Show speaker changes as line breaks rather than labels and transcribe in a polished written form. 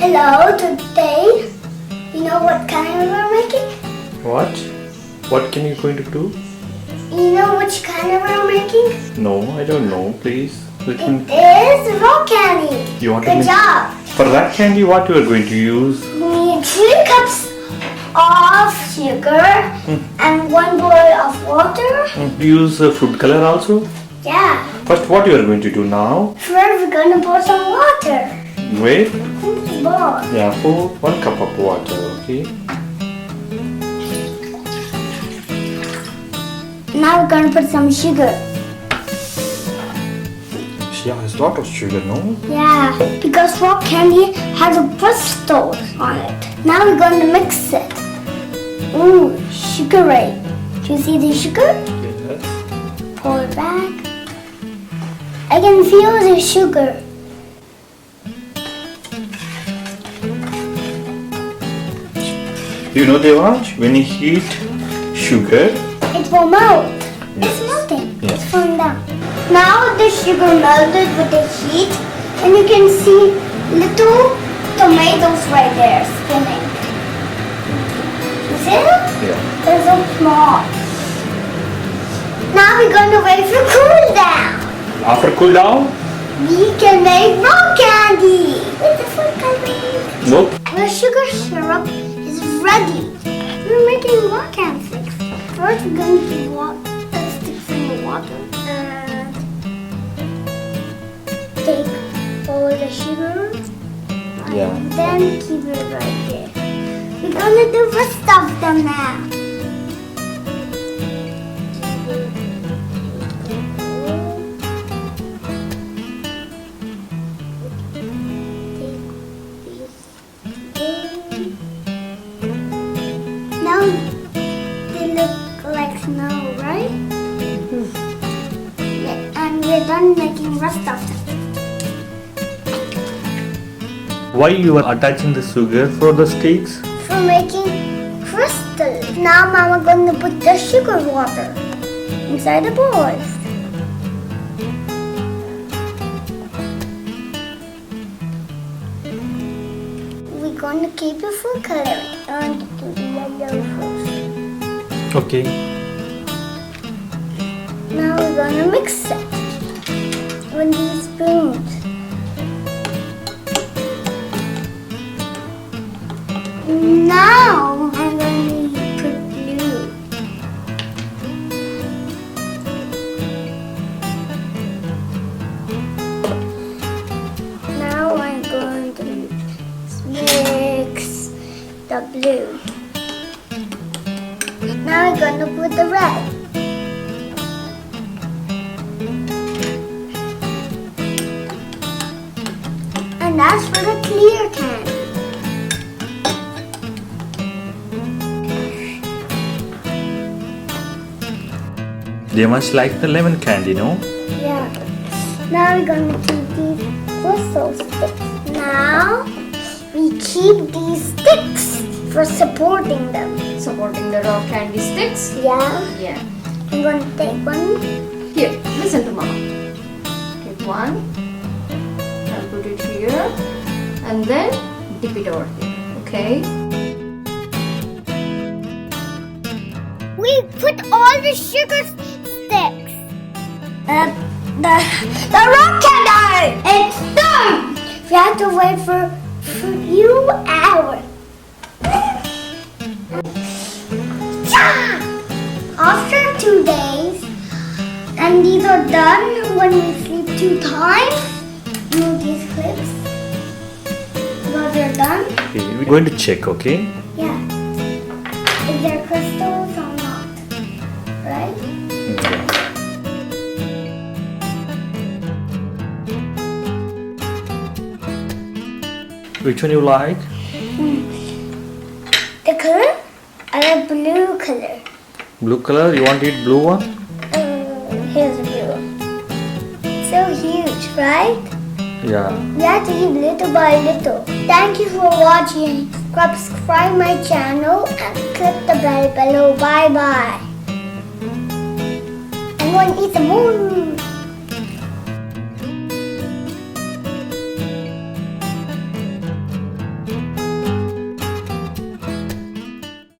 Hello, today, you know what kind we're making?
What? What can you going to do?
You know which kind we're making?
No, I don't know. Please.
It is Rockcandy.
You want
Good
to make...
job.
For that candy, what you are going to use?
We need 3 cups of sugar and 1 bowl of water.
Use food color also?
Yeah.
First, what you are going to do now?
First, we're gonna pour some water.
Wait.
In this bowl.
Yeah, pour 1 cup of water, okay?
Now we're gonna put some sugar.
Yeah, it's a lot of sugar, no?
Yeah, because Rockcandy has a crystals on it. Now we're going to mix it. Ooh, sugar ray. Do you see the sugar?
Yes.
Pour it back. I can feel the sugar.
You know, Devansh, when you heat sugar,
It will melt.
Yes.
It's melting.
Yeah.
It's falling down. Now the sugar melted with the heat, and you can see little tomatoes right there spinning. You see them?
yeah.
They're so small. Now we're going to wait for cool down.
After cool down,
We can make Rockcandy with the food coloring.
nope.
The sugar syrup is ready. We're making Rockcandy sticks. First, we're going to put the sticks in the water and take all the sugar.
Yeah.
And then keep it right there. We're going to do the rest of them now. Now they look like snow, right? Yeah, and we're done making rest of them.
Why you are attaching the sugar for the sticks?
For making crystals. Now Mama gonna put the sugar water inside the balls. We're gonna keep the food coloring and do the yellow first.
Okay.
Now we're gonna mix it with these spoons. Now I'm going to put blue. Now I'm going to mix the blue. Now I'm going to put the red. And that's for the clear candy.
They must like the lemon candy, no?
Yeah. Now we're going to keep these crystal sticks. Now we keep these sticks for supporting them.
Supporting the Rockcandy sticks.
Yeah.
Yeah.
I'm going to take one.
Here, listen to Mama. Take one. I'll put it here. And then dip it over there. Okay?
We put all the sugar sticks. The Rockcandy. It's done. We have to wait for a few hours. After 2 days, and these are done when we sleep 2 times. Move these clips. Those are done.
Okay, we're going to check, okay?
Yeah. Is there crystals or not? Right?
Yeah. Which one you like?
The color? I like blue color.
Blue color? You want to eat blue one?
Here's the blue one. So huge, right?
Yeah.
We have to eat little by little. Thank you for watching. Subscribe my channel and click the bell below. Bye bye. I'm going to eat some more.